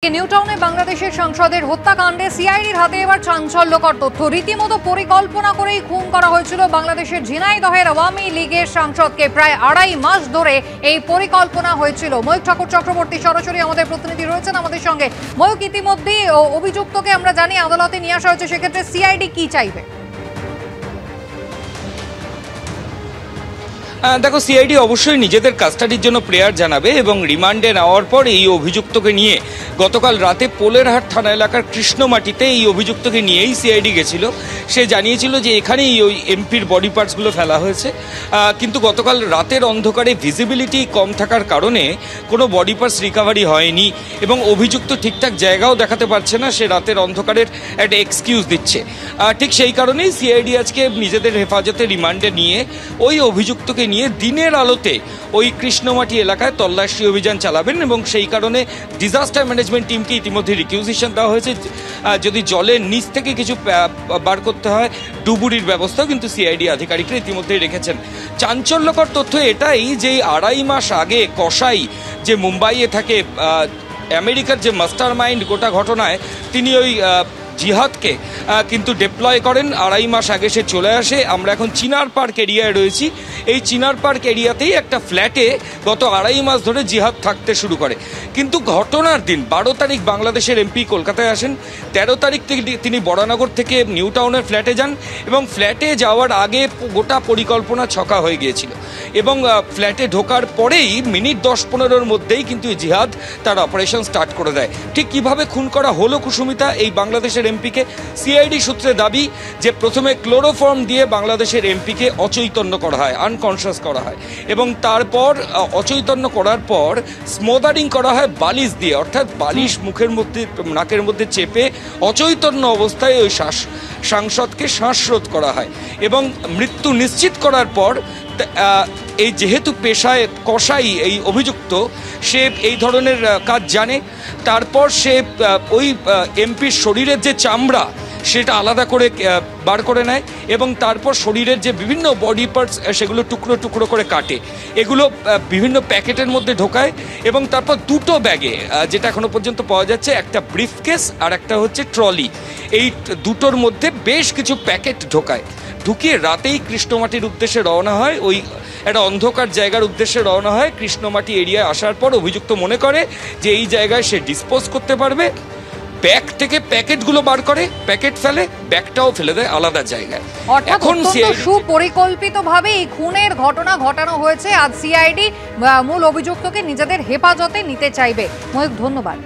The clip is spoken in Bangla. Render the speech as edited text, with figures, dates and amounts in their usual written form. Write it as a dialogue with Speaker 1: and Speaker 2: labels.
Speaker 1: নিউটাউনে বাংলাদেশের সাংসদের হত্যাকাণ্ডে সিআইডির হাতে এবার চাঞ্চল্যকর তথ্য। রীতিমতো পরিকল্পনা করেই খুন করা হয়েছিল বাংলাদেশের ঝিনাইদহের আওয়ামী লীগের সাংসদকে। প্রায় 2.5 মাস ধরে এই পরিকল্পনা হয়েছিল। ময়ূক ঠাকুর চক্রবর্তী সরাসরি আমাদের প্রতিনিধি রয়েছেন আমাদের সঙ্গে। ময়ূক, ইতিমধ্যেই অভিযুক্তকে আমরা জানি আদালতে নিয়ে আসা হয়েছে, সেক্ষেত্রে সিআইডি কি চাইবে?
Speaker 2: দেখো, সিআইডি অবশ্যই নিজেদের কাস্টাডির জন্য প্রেয়ার জানাবে এবং রিমান্ডে নেওয়ার পর এই অভিযুক্তকে নিয়ে গতকাল রাতে পোলেরহাট থানা এলাকার কৃষ্ণমাটিতে এই অভিযুক্তকে নিয়েই সিআইডি গেছিল। সে জানিয়েছিল যে এখানেই ওই এমপির বডি পার্টসগুলো ফেলা হয়েছে, কিন্তু গতকাল রাতের অন্ধকারে ভিজিবিলিটি কম থাকার কারণে কোনো বডি পার্টস রিকভারি হয়নি এবং অভিযুক্ত ঠিকঠাক জায়গাও দেখাতে পারছে না। সে রাতের অন্ধকারের একটা এক্সকিউজ দিচ্ছে। ঠিক সেই কারণেই সিআইডি আজকে নিজেদের হেফাজতে রিমান্ডে নিয়ে ওই অভিযুক্তকে নিয়ে দিনের আলোতে ওই কৃষ্ণমাটি এলাকায় তল্লাশি অভিযান চালাবেন এবং সেই কারণে ডিজাস্টার ম্যানেজমেন্ট টিমকে ইতিমধ্যে রিকিউজিশন দেওয়া হয়েছে। যদি জলের নিচ থেকে কিছু বার করতে হয়, ডুবুরির ব্যবস্থাও কিন্তু সিআইডি আধিকারিকরা ইতিমধ্যেই রেখেছেন। চাঞ্চল্যকর তথ্য এটাই যে 2.5 মাস আগে কসাই যে মুম্বাইয়ে থাকে, আমেরিকার যে মাস্টার মাইন্ড গোটা ঘটনায়, তিনি ওই জিহাদকে কিন্তু ডিপ্লয় করেন। 2.5 মাস আগে সে চলে আসে। আমরা এখন চিনার পার্ক এরিয়ায় রয়েছি। এই চিনার পার্ক এরিয়াতেই একটা ফ্ল্যাটে গত 2.5 মাস ধরে জিহাদ থাকতে শুরু করে। কিন্তু ঘটনার দিন 12 তারিখ বাংলাদেশের এমপি কলকাতায় আসেন। 13 তারিখ থেকে তিনি বরানগর থেকে নিউ টাউনের ফ্ল্যাটে যান এবং ফ্ল্যাটে যাওয়ার আগে গোটা পরিকল্পনা ছকা হয়ে গিয়েছিল এবং ফ্ল্যাটে ঢোকার পরেই মিনিট 10-15-এর মধ্যেই কিন্তু জিহাদ তার অপারেশন স্টার্ট করে দেয়। ঠিক কিভাবে খুন করা হলো কুসুমিতা এই বাংলাদেশের এমপিকে? সিআইডি সূত্রে দাবি যে প্রথমে ক্লোরোফর্ম দিয়ে বাংলাদেশের এমপিকে অচৈতন্য করা হয়, আনকনশাস করা হয় এবং তারপর অচৈতন্য করার পর স্মোদারিং করা হয় বালিশ দিয়ে, অর্থাৎ বালিশ মুখের মধ্যে নাকের মধ্যে চেপে অচৈতন্য অবস্থায় ওই সাংসদকে শ্বাসরোধ করা হয় এবং মৃত্যু নিশ্চিত করার পর এই যেহেতু পেশায় কসাই এই অভিযুক্ত, সে এই ধরনের কাজ জানে। তারপর সে ওই এমপির শরীরের যে চামড়া সেটা আলাদা করে বার করে নেয় এবং তারপর শরীরের যে বিভিন্ন বডি পার্টস সেগুলো টুকরো টুকরো করে কাটে, এগুলো বিভিন্ন প্যাকেটের মধ্যে ঢোকায় এবং তারপর দুটো ব্যাগে, যেটা এখনো পর্যন্ত পাওয়া যাচ্ছে, একটা ব্রিফকেস আর একটা হচ্ছে ট্রলি, এই দুটোর মধ্যে বেশ কিছু প্যাকেট ঢোকায়। ঢুকিয়ে রাতেই কৃষ্ণমাটির উদ্দেশ্যে রওনা হয়, ওই একটা অন্ধকার জায়গার উদ্দেশ্যে রওনা হয়। কৃষ্ণমাটি এরিয়ায় আসার পর অভিযুক্ত মনে করে যে এই জায়গায় সে ডিসপোজ করতে পারবে। ব্যাগ থেকে প্যাকেটগুলো বার করে, প্যাকেট ফেলে, ব্যাগটাও ফেলে দেয় আলাদা জায়গায়।
Speaker 1: এখন সুপরিকল্পিতভাবে এই খুনের ঘটনা ঘটানো হয়েছে। আজ সিআইডি মূল অভিযুক্তকে নিজেদের হেফাজতে নিতে চাইবে। ময়ূক, ধন্যবাদ।